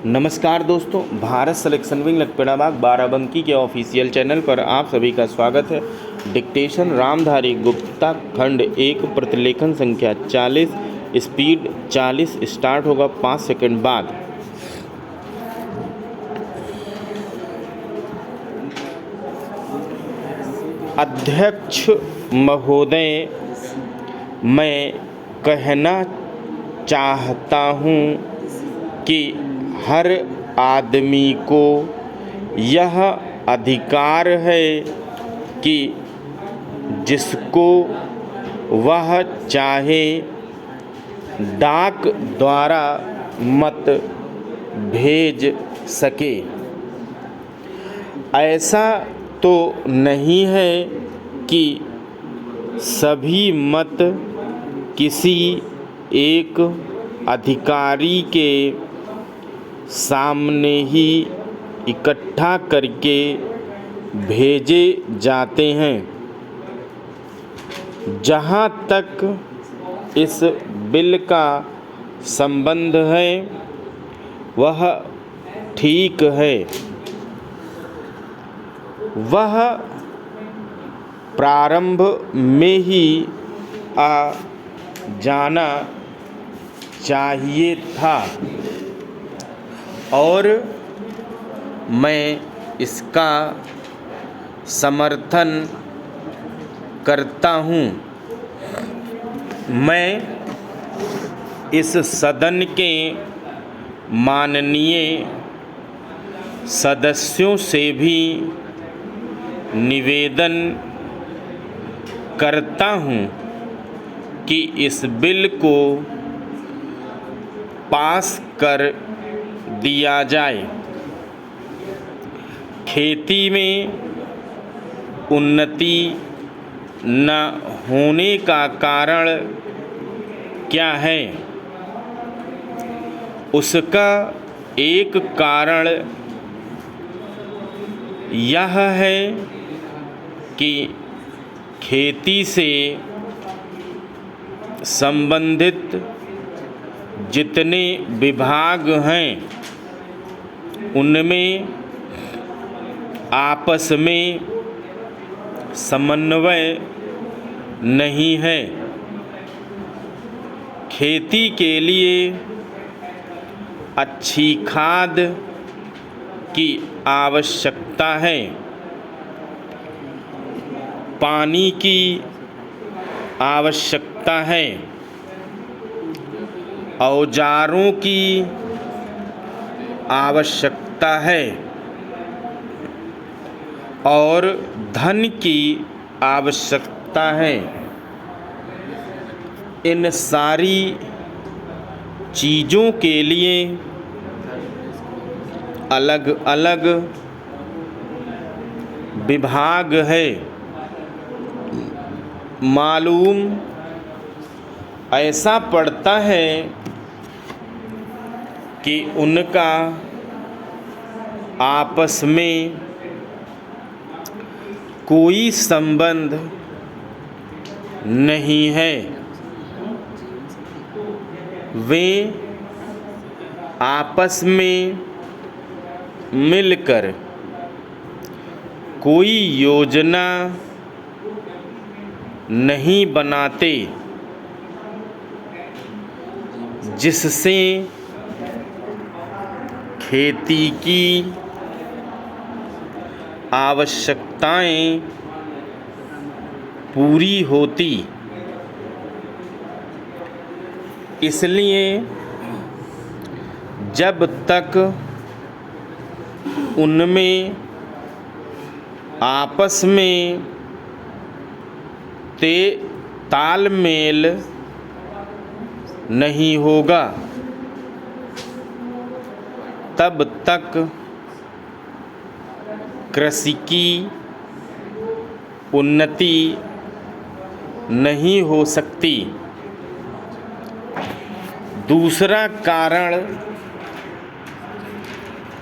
नमस्कार दोस्तों, Bharat selection wing Lakhperabagh Barabanki के ऑफिशियल चैनल पर आप सभी का स्वागत है। डिक्टेशन रामधारी गुप्ता खंड 1 प्रतिलेखन संख्या 40 स्पीड 40 स्टार्ट होगा 5 सेकंड बाद। अध्यक्ष महोदय, मैं कहना चाहता हूँ कि हर आदमी को यह अधिकार है कि जिसको वह चाहे डाक द्वारा मत भेज सके। ऐसा तो नहीं है कि सभी मत किसी एक अधिकारी के सामने ही इकट्ठा करके भेजे जाते हैं। जहाँ तक इस बिल का संबंध है वह ठीक है। वह प्रारंभ में ही आ जाना चाहिए था और मैं इसका समर्थन करता हूँ। मैं इस सदन के माननीय सदस्यों से भी निवेदन करता हूँ कि इस बिल को पास कर दिया जाए। खेती में उन्नति न होने का कारण क्या है? उसका एक कारण यह है कि खेती से संबंधित जितने विभाग हैं उनमें आपस में समन्वय नहीं है। खेती के लिए अच्छी खाद की आवश्यकता है, पानी की आवश्यकता है, औजारों की आवश्यकता है और धन की आवश्यकता है। इन सारी चीज़ों के लिए अलग अलग विभाग है। मालूम ऐसा पड़ता है कि उनका आपस में कोई संबंध नहीं है। वे आपस में मिलकर कोई योजना नहीं बनाते जिससे खेती की आवश्यकताएं पूरी होती। इसलिए जब तक उनमें आपस में तालमेल नहीं होगा तब तक कृषि की उन्नति नहीं हो सकती। दूसरा कारण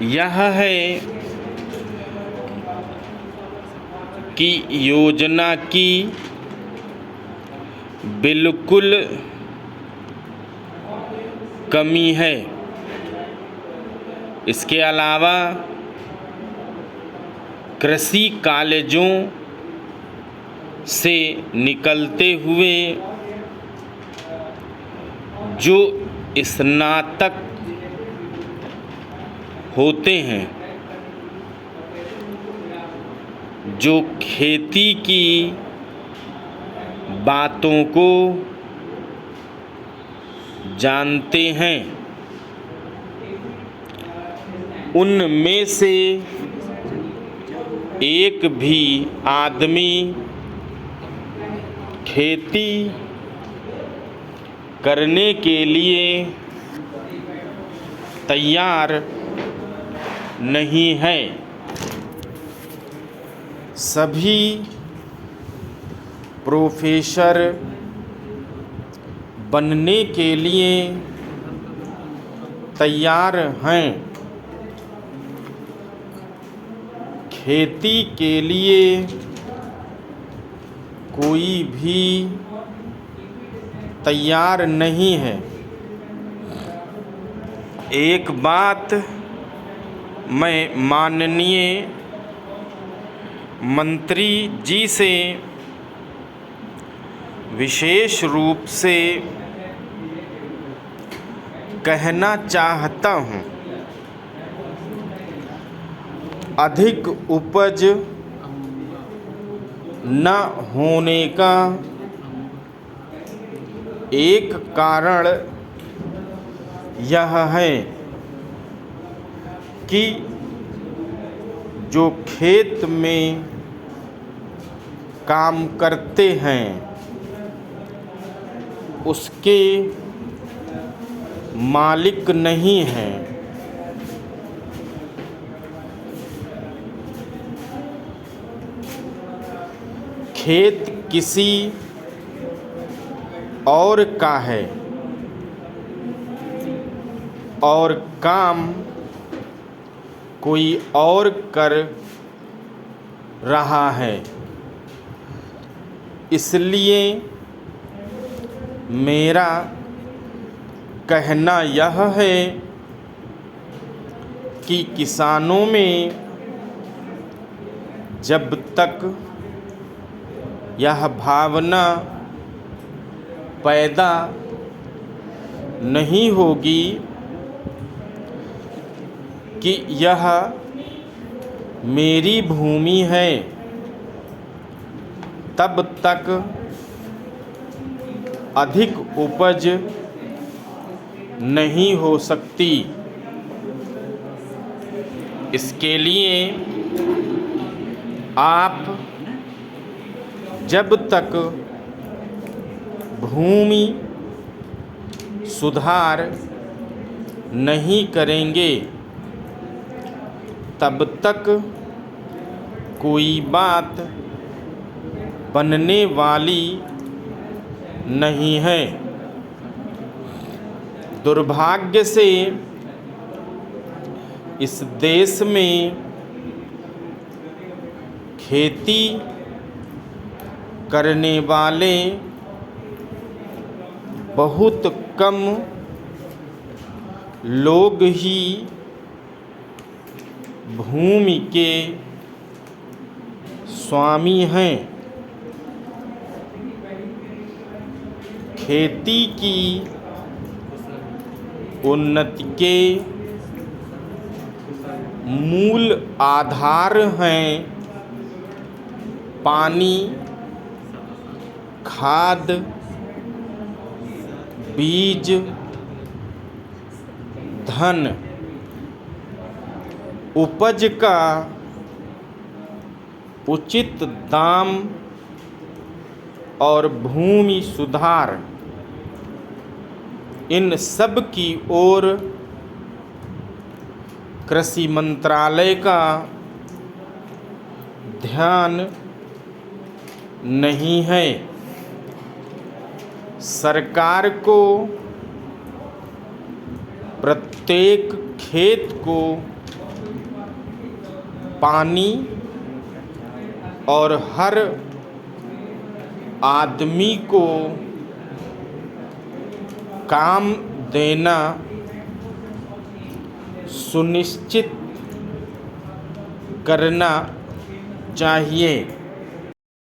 यह है कि योजना की बिल्कुल कमी है। इसके अलावा कृषि कॉलेजों से निकलते हुए जो स्नातक होते हैं, जो खेती की बातों को जानते हैं, उनमें से एक भी आदमी खेती करने के लिए तैयार नहीं है। सभी प्रोफेसर बनने के लिए तैयार हैं। खेती के लिए कोई भी तैयार नहीं है। एक बात मैं माननीय मंत्री जी से विशेष रूप से कहना चाहता हूँ। अधिक उपज न होने का एक कारण यह है कि जो खेत में काम करते हैं उसके मालिक नहीं हैं। खेत किसी और का है और काम कोई और कर रहा है। इसलिए मेरा कहना यह है कि किसानों में जब तक यह भावना पैदा नहीं होगी कि यह मेरी भूमि है, तब तक अधिक उपज नहीं हो सकती। इसके लिए आप जब तक भूमि सुधार नहीं करेंगे तब तक कोई बात बनने वाली नहीं है। दुर्भाग्य से इस देश में खेती करने वाले बहुत कम लोग ही भूमि के स्वामी हैं। खेती की उन्नति के मूल आधार हैं पानी, खाद, बीज, धन, उपज का उचित दाम और भूमि सुधार। इन सब की ओर कृषि मंत्रालय का ध्यान नहीं है। सरकार को प्रत्येक खेत को पानी और हर आदमी को काम देना सुनिश्चित करना चाहिए।